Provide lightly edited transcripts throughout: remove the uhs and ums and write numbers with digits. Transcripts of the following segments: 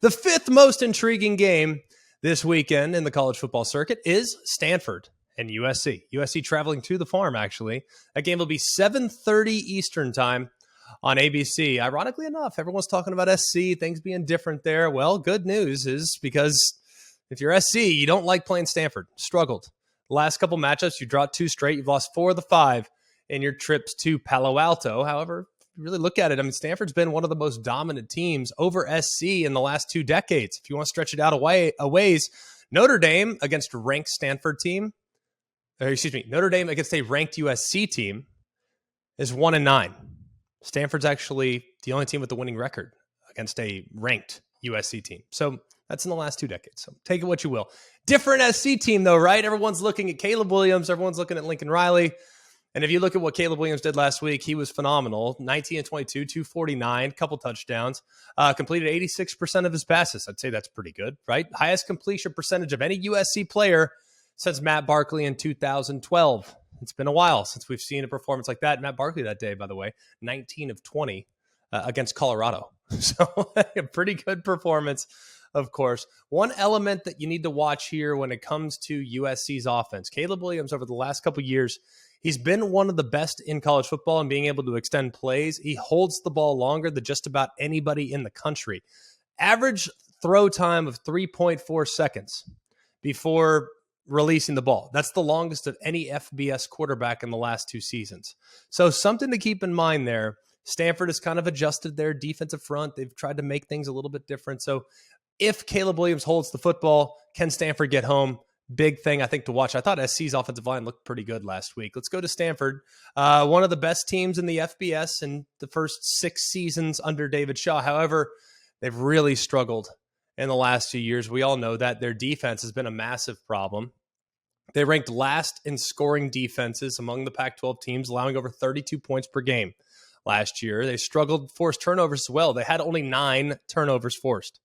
The fifth most intriguing game this weekend in the college football circuit is Stanford and USC. USC traveling to the Farm, actually. That game will be 7:30 Eastern time on ABC. Ironically enough, everyone's talking about SC, things being different there. Well, good news is because if you're SC, you don't like playing Stanford. Struggled. The last couple matchups, you dropped 2 straight. You've lost 4 of the 5 in your trips to Palo Alto. However, if you really look at it, I mean, Stanford's been one of the most dominant teams over SC in the last 2 decades. If you want to stretch it out a ways, Notre Dame against a ranked Stanford team, Notre Dame against a ranked USC team is 1-9. Stanford's actually the only team with the winning record against a ranked USC team. So that's in the last 2 decades. So take it what you will. Different SC team though, right? Everyone's looking at Caleb Williams. Everyone's looking at Lincoln Riley. And if you look at what Caleb Williams did last week, he was phenomenal. 19 and 22, 249, couple touchdowns, completed 86% of his passes. I'd say that's pretty good, right? Highest completion percentage of any USC player since Matt Barkley in 2012. It's been a while since we've seen a performance like that. Matt Barkley that day, by the way, 19 of 20 against Colorado. So a pretty good performance, of course. One element that you need to watch here when it comes to USC's offense, Caleb Williams over the last couple of years, he's been one of the best in college football in being able to extend plays. He holds the ball longer than just about anybody in the country. Average throw time of 3.4 seconds before releasing the ball. That's the longest of any FBS quarterback in the last 2 seasons. So something to keep in mind there. Stanford has kind of adjusted their defensive front. They've tried to make things a little bit different. So if Caleb Williams holds the football, can Stanford get home? Big thing, I think, to watch. I thought SC's offensive line looked pretty good last week. Let's go to Stanford. One of the best teams in the FBS in the first 6 seasons under David Shaw. However, they've really struggled in the last 2 years. We all know that their defense has been a massive problem. They ranked last in scoring defenses among the Pac-12 teams, allowing over 32 points per game last year. They struggled to force turnovers as well. They had only 9 turnovers forced.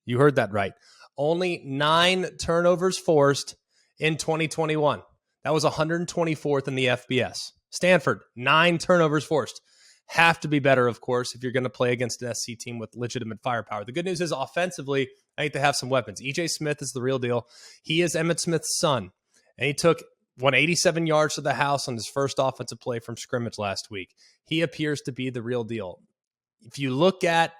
You heard that right. Only 9 turnovers forced in 2021. That was 124th in the FBS. Stanford, 9 turnovers forced. Have to be better, of course, if you're going to play against an SC team with legitimate firepower. The good news is offensively, I think they have some weapons. EJ Smith is the real deal. He is Emmitt Smith's son. And he took 187 yards to the house on his first offensive play from scrimmage last week. He appears to be the real deal. If you look at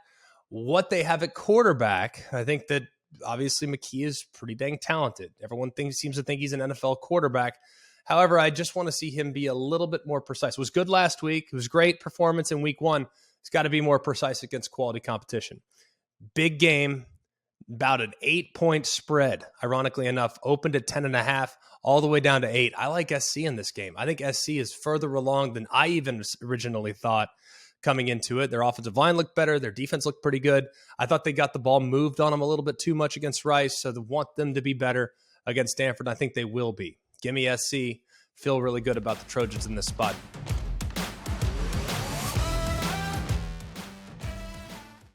what they have at quarterback, I think that obviously McKee is pretty dang talented. Everyone seems to think he's an NFL quarterback. However, I just want to see him be a little bit more precise. It was good last week. It was great performance in week 1. He's got to be more precise against quality competition. Big game. About an 8-point spread, ironically enough, opened at 10.5, all the way down to 8. I like SC in this game. I think SC is further along than I even originally thought coming into it. Their offensive line looked better. Their defense looked pretty good. I thought they got the ball moved on them a little bit too much against Rice, so they want them to be better against Stanford. I think they will be. Give me SC. Feel really good about the Trojans in this spot.